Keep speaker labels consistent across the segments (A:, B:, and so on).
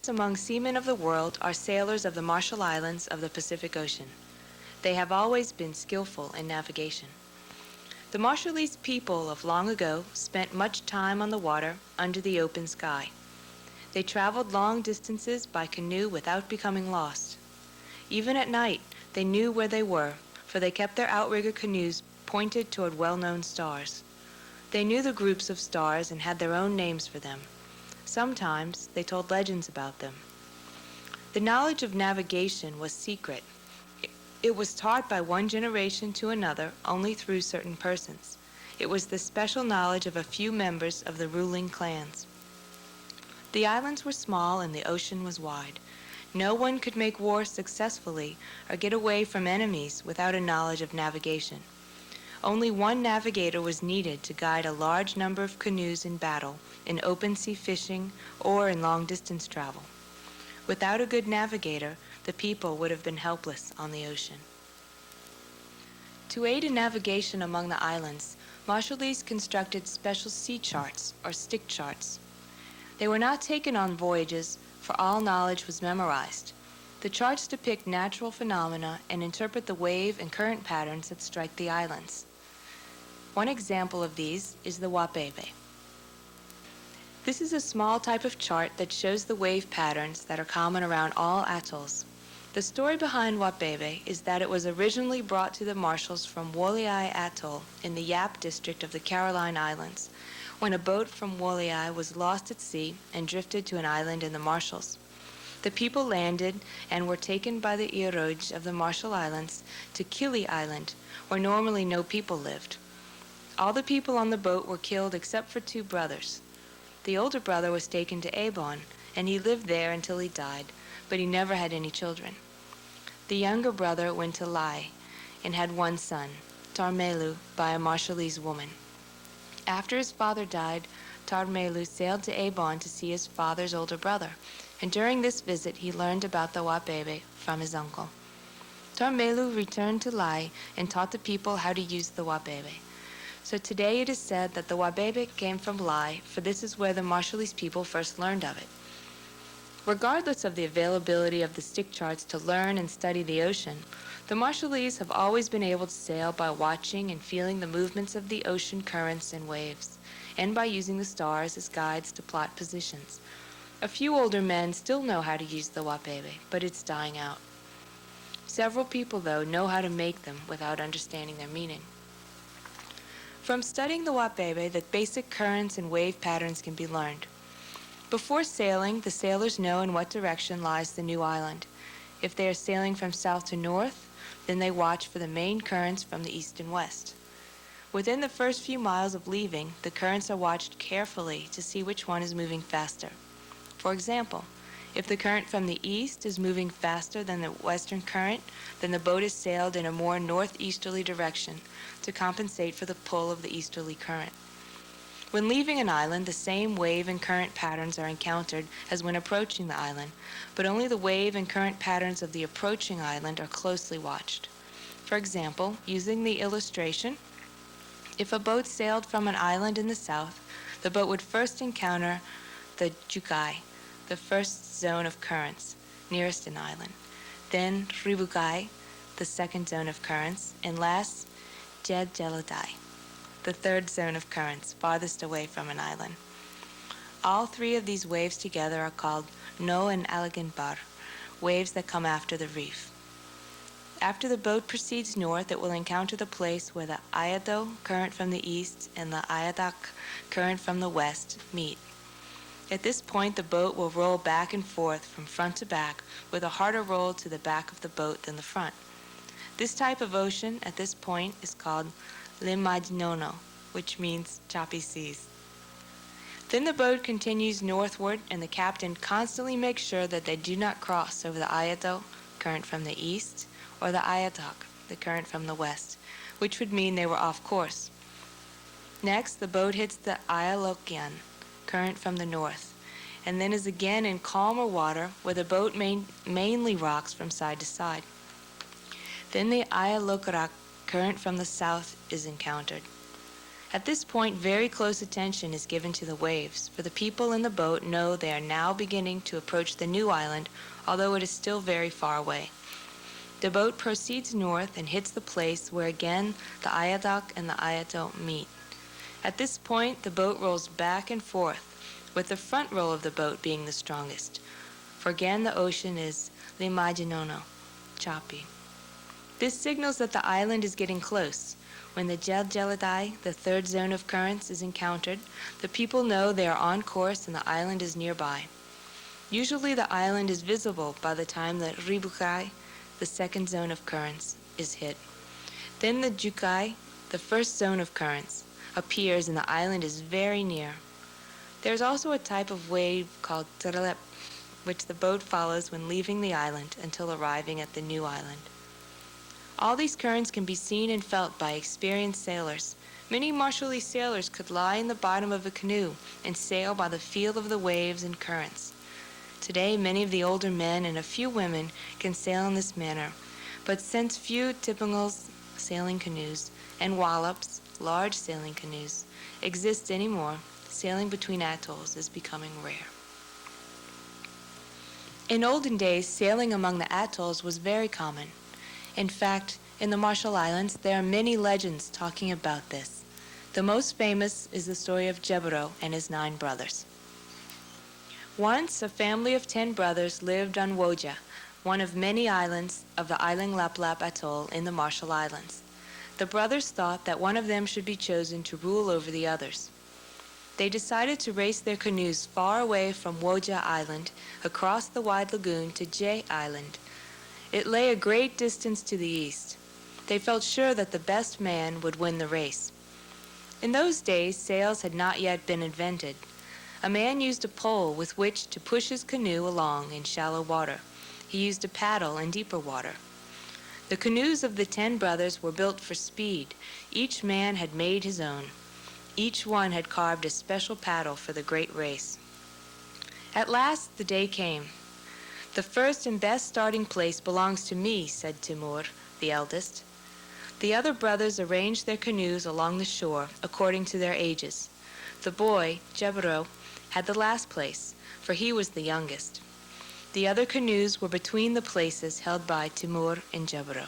A: Among seamen of the world are sailors of the Marshall Islands of the Pacific Ocean. They have always been skillful in navigation. The Marshallese people of long ago spent much time on the water under the open sky. They traveled long distances by canoe without becoming lost. Even at night, they knew where they were, for they kept their outrigger canoes pointed toward well-known stars. They knew the groups of stars and had their own names for them. Sometimes they told legends about them. The knowledge of navigation was secret. It was taught by one generation to another only through certain persons. It was the special knowledge of a few members of the ruling clans. The islands were small and the ocean was wide. No one could make war successfully or get away from enemies without a knowledge of navigation. Only one navigator was needed to guide a large number of canoes in battle, in open sea fishing, or in long-distance travel. Without a good navigator, the people would have been helpless on the ocean. To aid in navigation among the islands, Marshallese constructed special sea charts, or stick charts. They were not taken on voyages, for all knowledge was memorized. The charts depict natural phenomena and interpret the wave and current patterns that strike the islands. One example of these is the Wapebe. This is a small type of chart that shows the wave patterns that are common around all atolls. The story behind Wapebe is that it was originally brought to the Marshalls from Woliai Atoll in the Yap district of the Caroline Islands, when a boat from Woliai was lost at sea and drifted to an island in the Marshalls. The people landed and were taken by the Iroj of the Marshall Islands to Kili Island, where normally no people lived. All the people on the boat were killed except for two brothers. The older brother was taken to Avon, and he lived there until he died, but he never had any children. The younger brother went to Lai and had one son, Tarmelu, by a Marshallese woman. After his father died, Tarmelu sailed to Avon to see his father's older brother, and during this visit he learned about the Wapebe from his uncle. Tarmelu returned to Lai and taught the people how to use the Wapebe. So today it is said that the Wapebe came from Lai, for this is where the Marshallese people first learned of it. Regardless of the availability of the stick charts to learn and study the ocean, the Marshallese have always been able to sail by watching and feeling the movements of the ocean currents and waves, and by using the stars as guides to plot positions. A few older men still know how to use the Wapebe, but it's dying out. Several people, though, know how to make them without understanding their meaning. From studying the Wapebe, the basic currents and wave patterns can be learned. Before sailing, the sailors know in what direction lies the new island. If they are sailing from south to north, then they watch for the main currents from the east and west. Within the first few miles of leaving, the currents are watched carefully to see which one is moving faster. For example, If the current from the east is moving faster than the western current, then the boat is sailed in a more northeasterly direction to compensate for the pull of the easterly current. When leaving an island, the same wave and current patterns are encountered as when approaching the island, but only the wave and current patterns of the approaching island are closely watched. For example, using the illustration, if a boat sailed from an island in the south, the boat would first encounter the Jukai, the first zone of currents, nearest an island, then Ribukai, the second zone of currents, and last, Jedjeladai, the third zone of currents, farthest away from an island. All three of these waves together are called No and Alaginbar, waves that come after the reef. After the boat proceeds north, it will encounter the place where the Ayado, current from the east, and the Ayadak, current from the west, meet. At this point, the boat will roll back and forth from front to back with a harder roll to the back of the boat than the front. This type of ocean at this point is called Limaginono, which means choppy seas. Then the boat continues northward, and the captain constantly makes sure that they do not cross over the Ayado, current from the east, or the Ayadak, the current from the west, which would mean they were off course. Next, the boat hits the Ayalokyan, current from the north, and then is again in calmer water where the boat mainly rocks from side to side. Then the Ayalokrak, current from the south, is encountered. At this point, very close attention is given to the waves, for the people in the boat know they are now beginning to approach the new island, although it is still very far away. The boat proceeds north and hits the place where again the Ayadak and the Ayato meet. At this point, the boat rolls back and forth, with the front roll of the boat being the strongest, for again the ocean is Limaginono, choppy. This signals that the island is getting close. When the Jeljeladai, the third zone of currents, is encountered, the people know they are on course and the island is nearby. Usually the island is visible by the time that Ribukai, the second zone of currents, is hit. Then the Jukai, the first zone of currents, appears and the island is very near. There's also a type of wave called Terelep, which the boat follows when leaving the island until arriving at the new island. All these currents can be seen and felt by experienced sailors. Many Marshallese sailors could lie in the bottom of a canoe and sail by the feel of the waves and currents. Today, many of the older men and a few women can sail in this manner, but since few tipungals, sailing canoes, and wallops, large sailing canoes, exist anymore, sailing between atolls is becoming rare. In olden days, sailing among the atolls was very common. In fact, in the Marshall Islands, there are many legends talking about this. The most famous is the story of Jeburo and his 9 brothers. Once, a family of 10 brothers lived on Woja, one of many islands of the island Laplap Atoll in the Marshall Islands. The brothers thought that one of them should be chosen to rule over the others. They decided to race their canoes far away from Woja Island, across the wide lagoon to Jay Island. It lay a great distance to the east. They felt sure that the best man would win the race. In those days, sails had not yet been invented. A man used a pole with which to push his canoe along in shallow water. He used a paddle in deeper water. The canoes of the 10 brothers were built for speed. Each man had made his own. Each one had carved a special paddle for the great race. At last, the day came. "The first and best starting place belongs to me," said Timur, the eldest. The other brothers arranged their canoes along the shore according to their ages. The boy, Jeburo, had the last place, for he was the youngest. The other canoes were between the places held by Timur and Jeburo.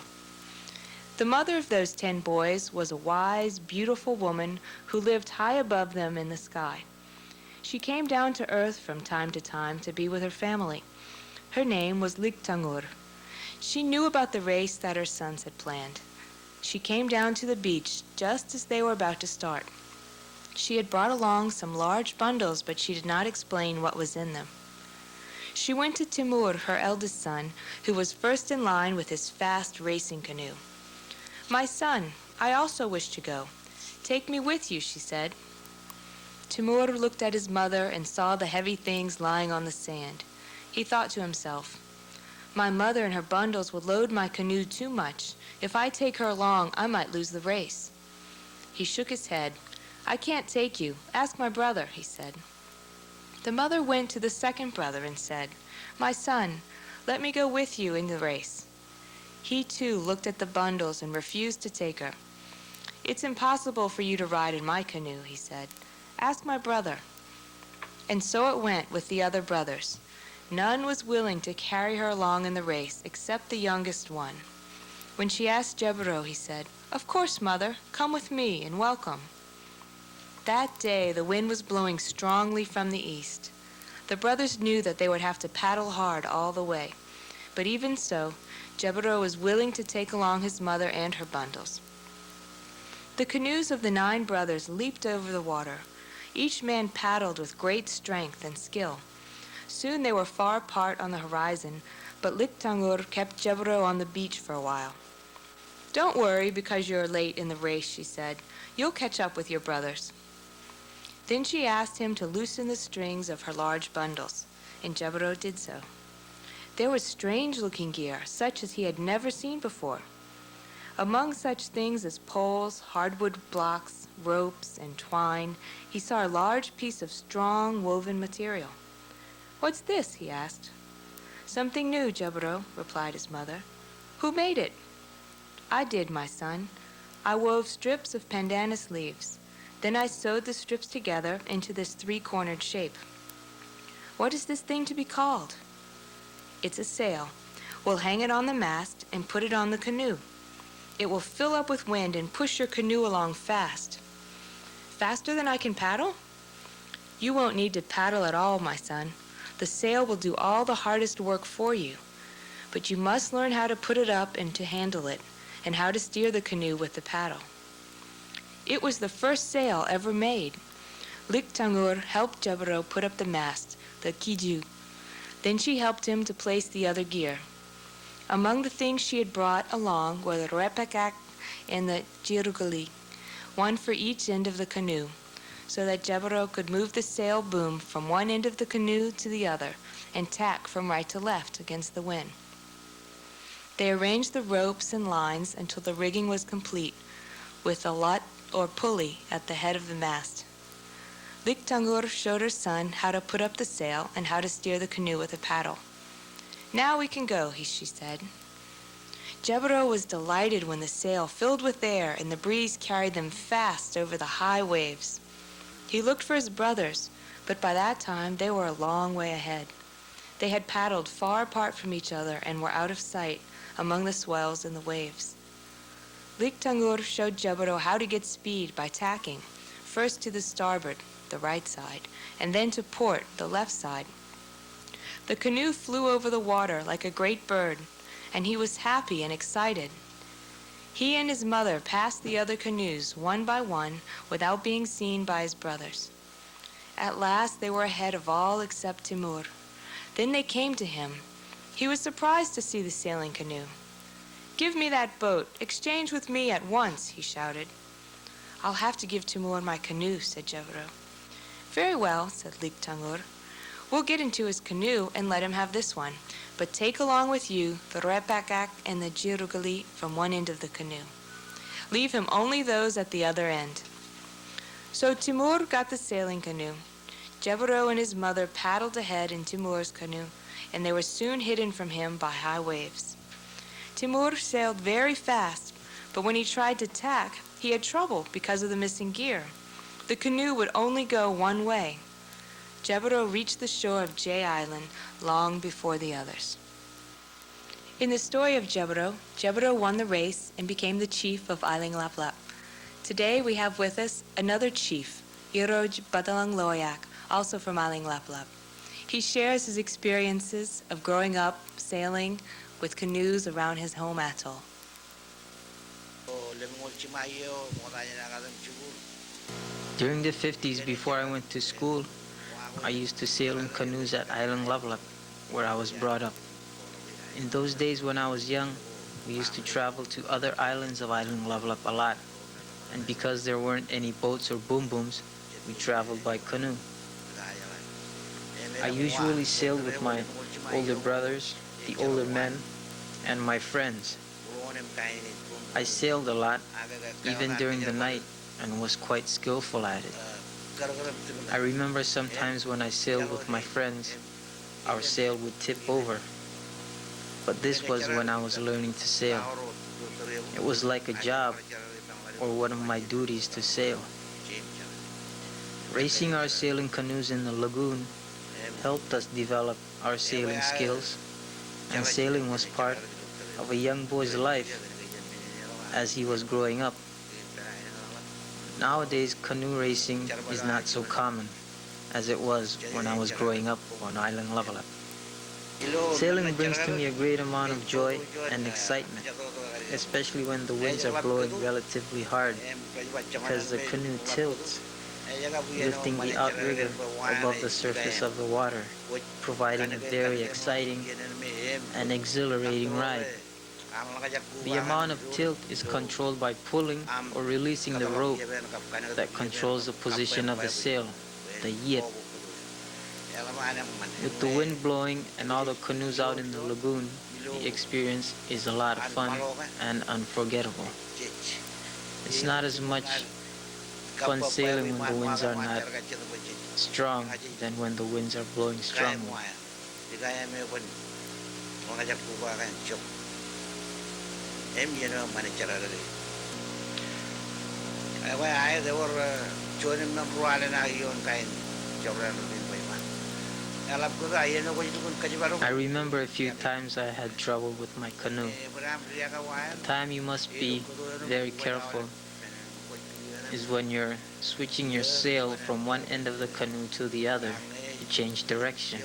A: The mother of those 10 boys was a wise, beautiful woman who lived high above them in the sky. She came down to earth from time to be with her family. Her name was Ligtangur. She knew about the race that her sons had planned. She came down to the beach just as they were about to start. She had brought along some large bundles, but she did not explain what was in them. She went to Timur, her eldest son, who was first in line with his fast racing canoe. "My son, I also wish to go. Take me with you," she said. Timur looked at his mother and saw the heavy things lying on the sand. He thought to himself, "My mother and her bundles would load my canoe too much. If I take her along, I might lose the race." He shook his head. "I can't take you. Ask my brother," he said. The mother went to the second brother and said, "My son, let me go with you in the race." He too looked at the bundles and refused to take her. "It's impossible for you to ride in my canoe," he said. "Ask my brother." And so it went with the other brothers. None was willing to carry her along in the race except the youngest one. When she asked Jebaro, he said, "Of course, mother, come with me and welcome." That day the wind was blowing strongly from the east. The brothers knew that they would have to paddle hard all the way, but even so, Jebaro was willing to take along his mother and her bundles. The canoes of the 9 brothers leaped over the water. Each man paddled with great strength and skill. Soon they were far apart on the horizon, but Liktangur kept Jebaro on the beach for a while. "Don't worry because you're late in the race," she said. "You'll catch up with your brothers." Then she asked him to loosen the strings of her large bundles, and Jebaro did so. There was strange-looking gear, such as he had never seen before. Among such things as poles, hardwood blocks, ropes, and twine, he saw a large piece of strong woven material. "What's this?" he asked. "Something new, Jebaro," replied his mother. "Who made it?" "I did, my son. I wove strips of pandanus leaves. Then I sewed the strips together into this 3-cornered shape." "What is this thing to be called?" "It's a sail. We'll hang it on the mast and put it on the canoe. It will fill up with wind and push your canoe along fast." "Faster than I can paddle?" "You won't need to paddle at all, my son. The sail will do all the hardest work for you. But you must learn how to put it up and to handle it, and how to steer the canoe with the paddle." It was the first sail ever made. Liktangur helped Jebaro put up the mast, the kiju. Then she helped him to place the other gear. Among the things she had brought along were the repekak and the jirugali, one for each end of the canoe, so that Jebaro could move the sail boom from one end of the canoe to the other and tack from right to left against the wind. They arranged the ropes and lines until the rigging was complete, with a lut or pulley at the head of the mast. Liktangur showed her son how to put up the sail and how to steer the canoe with a paddle. "Now we can go," she said. Jebaro was delighted when the sail filled with air and the breeze carried them fast over the high waves. He looked for his brothers, but by that time they were a long way ahead. They had paddled far apart from each other and were out of sight among the swells and the waves. Liktangur showed Jebaro how to get speed by tacking, first to the starboard, the right side, and then to port, the left side. The canoe flew over the water like a great bird, and he was happy and excited. He and his mother passed the other canoes one by one without being seen by his brothers. At last they were ahead of all except Timur. Then they came to him. He was surprised to see the sailing canoe. "Give me that boat. Exchange with me at once," he shouted. "I'll have to give Timur my canoe," said Jebaro. "Very well," said Liktangur. "We'll get into his canoe and let him have this one, but take along with you the repakak and the jirugali from one end of the canoe. Leave him only those at the other end." So Timur got the sailing canoe. Jebaro and his mother paddled ahead in Timur's canoe, and they were soon hidden from him by high waves. Timur sailed very fast, but when he tried to tack, he had trouble because of the missing gear. The canoe would only go one way. Jebaro reached the shore of Jay Island long before the others. In the story of Jebaro, Jebaro won the race and became the chief of Isling Laplap. Today we have with us another chief, Iroj Badalang Loyak, also from Isling Laplap. He shares his experiences of growing up sailing with canoes around his home atoll.
B: During the 50s, before I went to school, I used to sail in canoes at Island Laplap, where I was brought up. In those days when I was young, we used to travel to other islands of Island Laplap a lot, and because there weren't any boats or boom booms, we traveled by canoe. I usually sailed with my older brothers, the older men, and my friends. I sailed a lot, even during the night, and was quite skillful at it. I remember sometimes when I sailed with my friends, our sail would tip over. But this was when I was learning to sail. It was like a job or one of my duties to sail. Racing our sailing canoes in the lagoon helped us develop our sailing skills, and sailing was part of a young boy's life as he was growing up. Nowadays, canoe racing is not so common as it was when I was growing up on Island Levelap. Sailing brings to me a great amount of joy and excitement, especially when the winds are blowing relatively hard, because the canoe tilts, lifting the outrigger above the surface of the water, providing a very exciting and exhilarating ride. The amount of tilt is controlled by pulling or releasing the rope that controls the position of the sail, the yip. With the wind blowing and all the canoes out in the lagoon, the experience is a lot of fun and unforgettable. It's not as much fun sailing when the winds are not strong than when the winds are blowing strongly. I remember a few times I had trouble with my canoe. The time you must be very careful is when you're switching your sail from one end of the canoe to the other to change direction.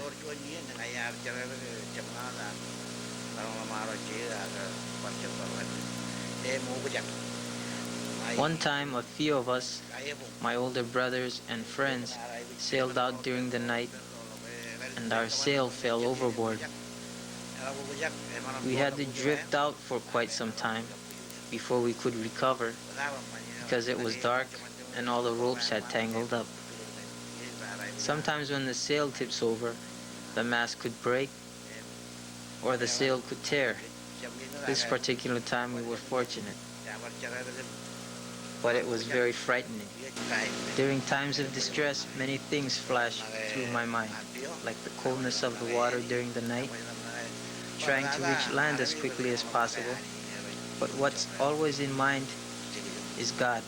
B: One time, a few of us, my older brothers and friends, sailed out during the night and our sail fell overboard. We had to drift out for quite some time before we could recover because it was dark and all the ropes had tangled up. Sometimes when the sail tips over, the mast could break or the sail could tear. This particular time we were fortunate, but it was very frightening. During times of distress, many things flash through my mind, like the coldness of the water during the night, trying to reach land as quickly as possible. But what's always in mind is God.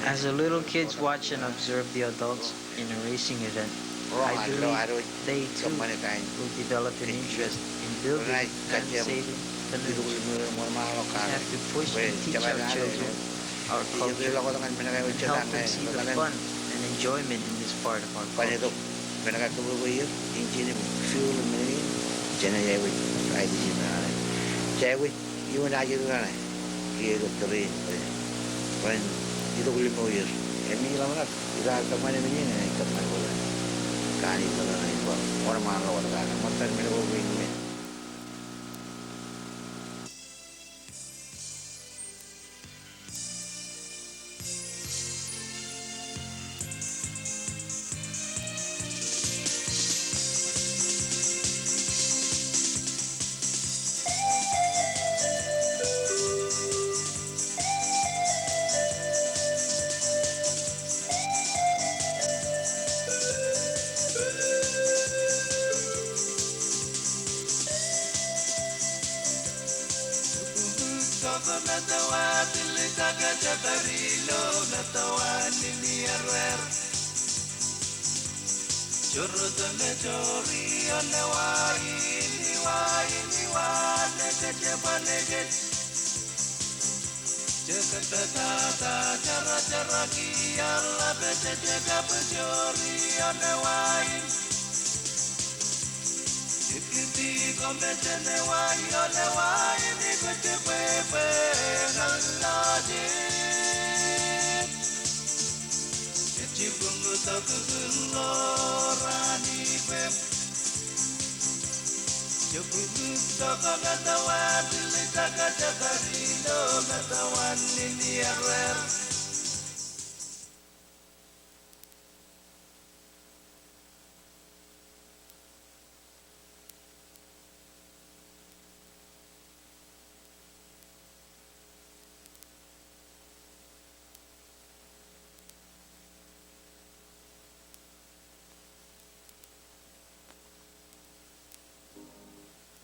B: As the little kids watch and observe the adults in a racing event, I believe they too will develop an interest in building and saving canoes. We have to push and teach our children our culture and help them see the fun and enjoyment in this part of our culture.
C: Joku